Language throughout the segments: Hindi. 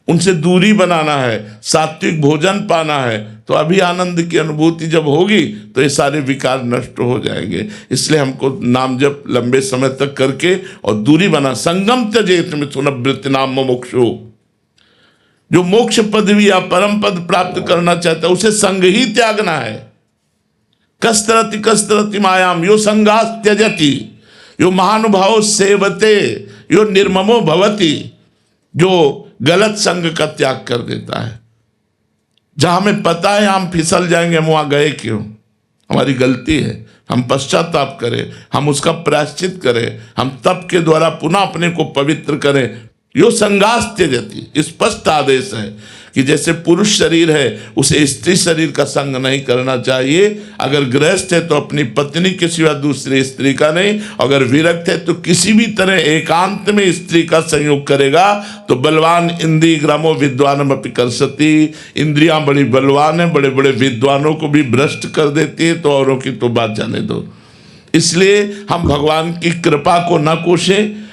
उनसे दूरी बनाना है, सात्विक भोजन पाना है, तो अभी आनंद की अनुभूति जब होगी तो ये सारे विकार नष्ट हो जाएंगे। इसलिए हमको नाम जप लंबे समय तक करके और दूरी बना। संगम त्यजेत मिथुनवृत्ति नाम मुमुक्षु, जो मोक्ष पदवी या परम पद प्राप्त करना चाहता है उसे संग ही त्यागना है। कस्तरति कस्तरति मायाम यो संगास त्यजति, यो महानुभाव सेवते, यो निर्ममो भवति, जो गलत संग का त्याग कर देता है। जहां हमें पता है हम फिसल जाएंगे, हम वहां गए क्यों? हमारी गलती है, हम पश्चाताप करें, हम उसका प्रायश्चित करें, हम तप के द्वारा पुनः अपने को पवित्र करें। यो संगास त्यजति, स्पष्ट आदेश है कि जैसे पुरुष शरीर है उसे स्त्री शरीर का संग नहीं करना चाहिए। अगर गृहस्थ है तो अपनी पत्नी के सिवा दूसरी स्त्री का नहीं, अगर विरक्त है तो किसी भी तरह एकांत में स्त्री का संयोग करेगा तो बलवान इंद्रिय ग्रामो विद्वानम अपि कर्षति, इंद्रियां बड़ी बलवान है, बड़े बड़े विद्वानों को भी भ्रष्ट कर देती है, तो औरों की तो बात जाने दो। इसलिए हम भगवान की कृपा को न कोसें।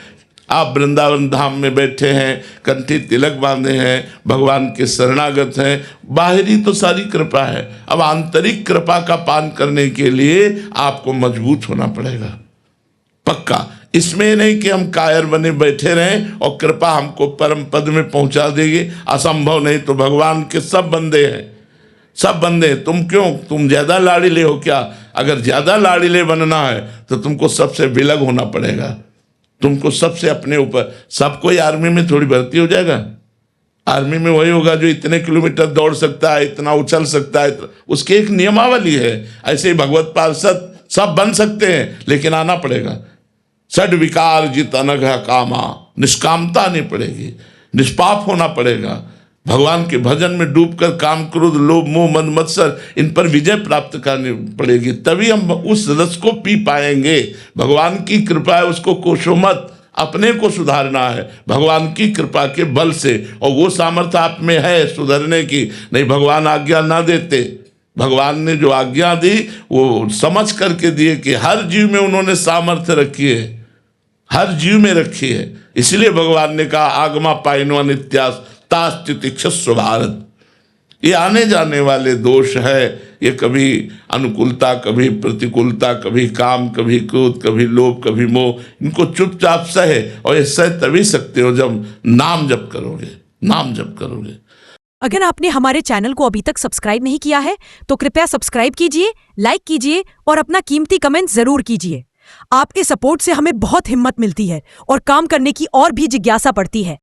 आप वृंदावन धाम में बैठे हैं, कंठी तिलक बांधे हैं, भगवान के शरणागत हैं, बाहरी तो सारी कृपा है, अब आंतरिक कृपा का पान करने के लिए आपको मजबूत होना पड़ेगा पक्का। इसमें नहीं कि हम कायर बने बैठे रहें और कृपा हमको परम पद में पहुंचा देगी, असंभव नहीं। तो भगवान के सब बंदे हैं, सब बंदे। तुम क्यों, तुम ज्यादा लाड़ीले हो क्या? अगर ज्यादा लाड़ीले बनना है तो तुमको सबसे विलग होना पड़ेगा, तुमको सबसे अपने ऊपर। सब कोई आर्मी में थोड़ी भर्ती हो जाएगा। आर्मी में वही होगा जो इतने किलोमीटर दौड़ सकता है, इतना उछल सकता है, उसकी एक नियमावली है। ऐसे ही भगवत पार्षद सब बन सकते हैं, लेकिन आना पड़ेगा। षड विकार जित अनघ कामा, निष्कामता आनी पड़ेगी, निष्पाप होना पड़ेगा। भगवान के भजन में डूबकर काम क्रोध लोभ मोह मद मत्सर इन पर विजय प्राप्त करनी पड़ेगी, तभी हम उस रस को पी पाएंगे। भगवान की कृपा है, उसको कोसो मत, अपने को सुधारना है भगवान की कृपा के बल से। और वो सामर्थ्य आप में है सुधरने की। नहीं भगवान आज्ञा ना देते, भगवान ने जो आज्ञा दी वो समझ करके दिए कि हर जीव में उन्होंने सामर्थ्य रखी है, हर जीव में रखी है। इसलिए भगवान ने कहा आगमा पाइनो नित्यास तास्तितिक्षस्व भारत। ये आने जाने वाले दोष है, ये कभी अनुकूलता, कभी प्रतिकूलता, कभी काम, कभी क्रोध, कभी लोभ, कभी मोह, इनको चुपचाप सहे। और ये सह तभी सकते हो जब नाम जप करोगे, नाम जप करोगे। अगर आपने हमारे चैनल को अभी तक सब्सक्राइब नहीं किया है तो कृपया सब्सक्राइब कीजिए, लाइक कीजिए और अपना कीमती कमेंट जरूर कीजिए। आपके सपोर्ट से हमें बहुत हिम्मत मिलती है और काम करने की और भी जिज्ञासा बढ़ती है।